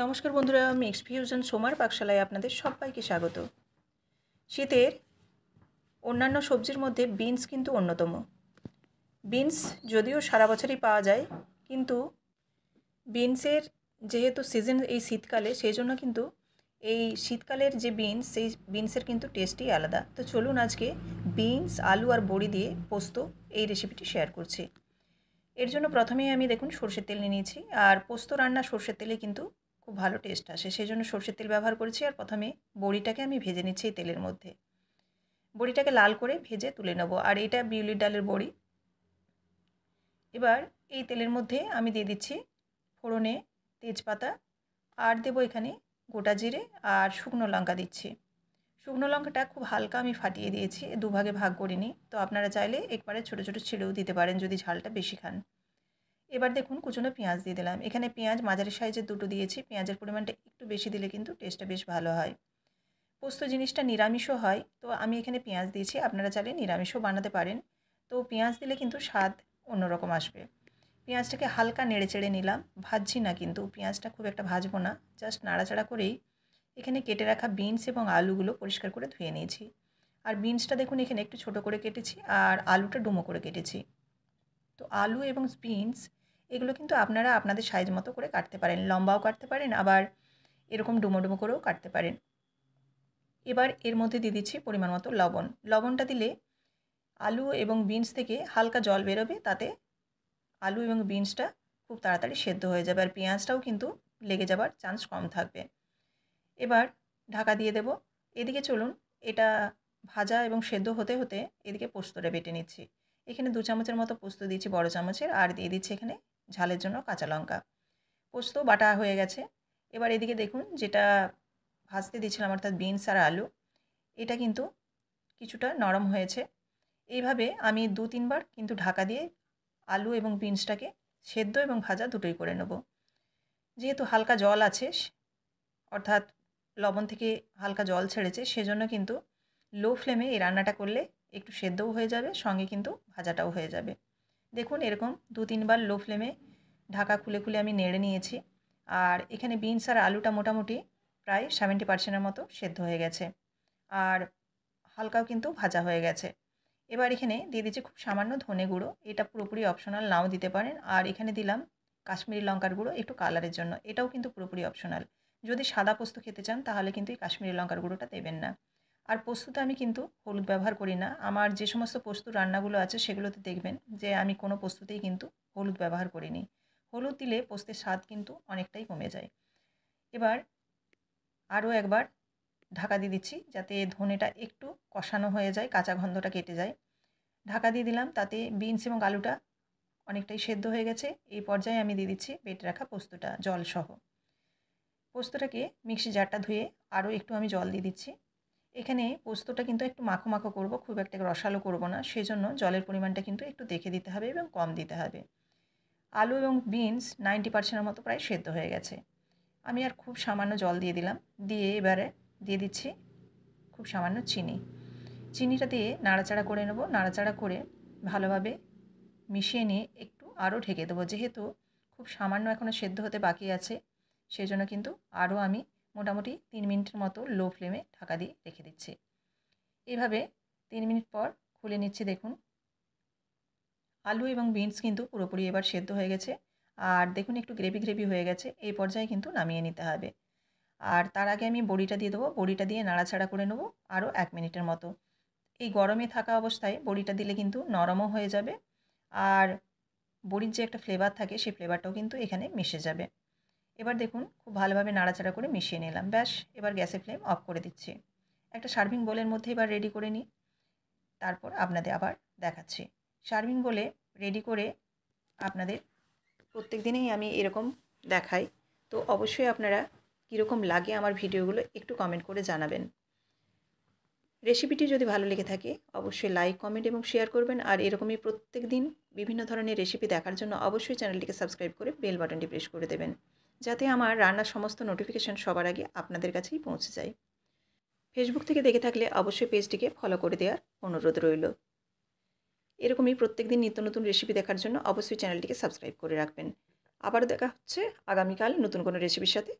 নমস্কার বন্ধুরা, mix fusion সোমার পাকশালায় আপনাদের সবাইকে স্বাগত। শীতের অন্যান্য সবজির মধ্যে বিনস কিন্তু অন্যতম। বিনস যদিও সারা বছরই পাওয়া যায়, কিন্তু বিনসের যেহেতু সিজন এই শীতকালে, সেই জন্য কিন্তু এই শীতকালের যে বিনস, সেই বিনসের কিন্তু টেস্টই আলাদা। তো চলুন আজকে বিনস, আলু আর বড়ি দিয়ে পোস্ত এই রেসিপিটি শেয়ার করছি। এর জন্য প্রথমেই আমি দেখুন সরষের তেল নিয়ে নিয়েছি, আর পোস্ত রান্না সরষের তেলে কিন্তু খুব ভালো টেস্ট আসে, সেই জন্য সরষের তেল ব্যবহার করেছি। আর প্রথমে বড়িটাকে আমি ভেজে নিচ্ছি এই তেলের মধ্যে। বড়িটাকে লাল করে ভেজে তুলে নেব, আর এটা বিউলির ডালের বড়ি। এবার এই তেলের মধ্যে আমি দিয়ে দিচ্ছি ফোড়নে তেজপাতা, আর দেবো এখানে গোটা জিরে আর শুকনো লঙ্কা দিচ্ছি। শুকনো লঙ্কাটা খুব হালকা আমি ফাটিয়ে দিয়েছি, দুভাগে ভাগ করিনি। তো আপনারা চাইলে একবারে ছোটো ছোটো ছিঁড়েও দিতে পারেন যদি ঝালটা বেশি খান। এবার দেখুন কুচনো পেঁয়াজ দিয়ে দিলাম। এখানে পেঁয়াজ মাঝারি সাইজের দুটো দিয়েছি। পেঁয়াজের পরিমাণটা একটু বেশি দিলে কিন্তু টেস্টটা বেশ ভালো হয়। পোস্ত জিনিসটা নিরামিষও হয়, তো আমি এখানে পেঁয়াজ দিয়েছি। আপনারা চাইলে নিরামিষও বানাতে পারেন। তো পেঁয়াজ দিলে কিন্তু স্বাদ অন্যরকম আসবে। পেঁয়াজটাকে হালকা নেড়ে চেড়ে নিলাম, ভাজছি না কিন্তু, পেঁয়াজটা খুব একটা ভাজবো না, জাস্ট নাড়াচাড়া করেই এখানে কেটে রাখা বিনস এবং আলুগুলো পরিষ্কার করে ধুয়ে নিয়েছি। আর বিনসটা দেখুন এখানে একটু ছোট করে কেটেছি, আর আলুটা ডুমো করে কেটেছি। তো আলু এবং বিনস এগুলো কিন্তু আপনারা আপনাদের সাইজ মতো করে কাটতে পারেন, লম্বাও কাটতে পারেন, আবার এরকম ডুমো ডুমো করেও কাটতে পারেন। এবার এর মধ্যে দিয়ে দিচ্ছি পরিমাণ মতো লবণ। লবণটা দিলে আলু এবং বিনস থেকে হালকা জল বেরোবে, তাতে আলু এবং বিনসটা খুব তাড়াতাড়ি সেদ্ধ হয়ে যাবে, আর পেঁয়াজটাও কিন্তু লেগে যাবার চান্স কম থাকবে। এবার ঢাকা দিয়ে দেব। এদিকে চলুন, এটা ভাজা এবং সেদ্ধ হতে হতে এদিকে পোস্তটা বেটে নিচ্ছি। এখানে 2 চামচের মতো পোস্ত দিচ্ছি, বড় চামচের, আর দিয়ে দিচ্ছি এখানে ঝালের জন্য কাঁচা লঙ্কা। পোস্ত বাটা হয়ে গেছে। এবার এদিকে দেখুন যেটা ভাজতে দিয়েছিলাম, অর্থাৎ বিনস আর আলু, এটা কিন্তু কিছুটা নরম হয়েছে। এইভাবে আমি 2-3 বার কিন্তু ঢাকা দিয়ে আলু এবং বিনসটাকে সেদ্ধ এবং ভাজা দুটোই করে নেব। যেহেতু হালকা জল আছে, অর্থাৎ লবণ থেকে হালকা জল ছেড়েছে, সেজন্য কিন্তু লো ফ্লেমে এই রান্নাটা করলে একটু সেদ্ধও হয়ে যাবে, সঙ্গে কিন্তু ভাজাটাও হয়ে যাবে। দেখুন এরকম 2-3 বার লো ফ্লেমে ঢাকা খুলে খুলে আমি নেড়ে নিয়েছি। আর এখানে বিনস আর আলুটা মোটামুটি প্রায় 70% মতো সেদ্ধ হয়ে গেছে, আর হালকাও কিন্তু ভাজা হয়ে গেছে। এবার এখানে দিয়ে দিচ্ছি খুব সামান্য ধনে গুঁড়ো, এটা পুরোপুরি অপশনাল, নাও দিতে পারেন। আর এখানে দিলাম কাশ্মীরি লঙ্কার গুঁড়ো একটু কালারের জন্য, এটাও কিন্তু পুরোপুরি অপশনাল। যদি সাদা পোস্ত খেতে চান তাহলে কিন্তু এই কাশ্মীরি লঙ্কার গুঁড়োটা দেবেন না। আর পোস্ততে আমি কিন্তু হলুদ ব্যবহার করি না। আমার যে সমস্ত পোস্ত রান্নাগুলো আছে সেগুলোতে দেখবেন যে আমি কোনো পোস্ততেই কিন্তু হলুদ ব্যবহার করিনি। হলুদ দিলে পোস্তের স্বাদ কিন্তু অনেকটাই কমে যায়। এবার আরও একবার ঢাকা দিয়ে দিচ্ছি, যাতে ধনেটা একটু কষানো হয়ে যায়, কাঁচা গন্ধটা কেটে যায়। ঢাকা দিয়ে দিলাম, তাতে বিনস এবং আলুটা অনেকটাই সেদ্ধ হয়ে গেছে। এই পর্যায়ে আমি দিয়ে দিচ্ছি বেটে রাখা পোস্তটা জলসহ। পোস্তটাকে মিক্সি জারটা ধুয়ে আরও একটু আমি জল দিয়ে দিচ্ছি। এখানে পোস্তটা কিন্তু একটু মাখো মাখো করব, খুব একটা রসালো করব না, সেজন্য জলের পরিমাণটা কিন্তু একটু দেখে দিতে হবে এবং কম দিতে হবে। আলু এবং বিনস 90%-এর মতো প্রায় সেদ্ধ হয়ে গেছে। আমি আর খুব সামান্য জল দিয়ে দিলাম, দিয়ে এবারে দিয়ে দিচ্ছি খুব সামান্য চিনি। চিনিটা দিয়ে নাড়াচাড়া করে নেব। নাড়াচাড়া করে ভালোভাবে মিশিয়ে নিয়ে একটু আরও ঢেকে দেবো, যেহেতু খুব সামান্য এখনও সেদ্ধ হতে বাকি আছে, সেজন্য কিন্তু আরও আমি মোটামুটি 3 মিনিটের মতো লো ফ্লেমে ঢাকা দিয়ে রেখে দিচ্ছি। এইভাবে 3 মিনিট পর খুলে নিচ্ছি। দেখুন আলু এবং বিনস কিন্তু পুরোপুরি এবার সেদ্ধ হয়ে গেছে, আর দেখুন একটু গ্রেভি গ্রেভি হয়ে গেছে। এই পর্যায়ে কিন্তু নামিয়ে নিতে হবে। আর তার আগে আমি বড়িটা দিয়ে দেবো। বড়িটা দিয়ে নাড়াচাড়া করে নেব আরও 1 মিনিটের মতো। এই গরমে থাকা অবস্থায় বড়িটা দিলে কিন্তু নরমও হয়ে যাবে, আর বড়ির যে একটা ফ্লেভার থাকে সেই ফ্লেভারটাও কিন্তু এখানে মিশে যাবে। এবার দেখুন খুব ভালোভাবে নাড়াচাড়া করে মিশিয়ে নিলাম। ব্যাস, এবার গ্যাসের ফ্লেম অফ করে দিচ্ছি। একটা সার্ভিং বোলের মধ্যে এবার রেডি করে নিই, তারপর আপনাদের আবার দেখাচ্ছি। সার্ভিং বোলে রেডি করে আপনাদের প্রত্যেক দিনেই আমি এরকম দেখাই। তো অবশ্যই আপনারা কীরকম লাগে আমার ভিডিওগুলো একটু কমেন্ট করে জানাবেন। রেসিপিটি যদি ভালো লেগে থাকে অবশ্যই লাইক, কমেন্ট এবং শেয়ার করবেন। আর এরকমই প্রত্যেক দিন বিভিন্ন ধরনের রেসিপি দেখার জন্য অবশ্যই চ্যানেলটিকে সাবস্ক্রাইব করে বেল বাটনটি প্রেস করে দেবেন, যাতে আমার রান্নার সমস্ত নোটিফিকেশান সবার আগে আপনাদের কাছেই পৌঁছে যায়। ফেসবুক থেকে দেখে থাকলে অবশ্যই পেজটিকে ফলো করে দেওয়ার অনুরোধ রইল। এরকমই প্রত্যেক দিন নিত্য নতুন রেসিপি দেখার জন্য অবশ্যই চ্যানেলটিকে সাবস্ক্রাইব করে রাখবেন। আবারও দেখা হচ্ছে আগামীকাল নতুন কোনো রেসিপির সাথে।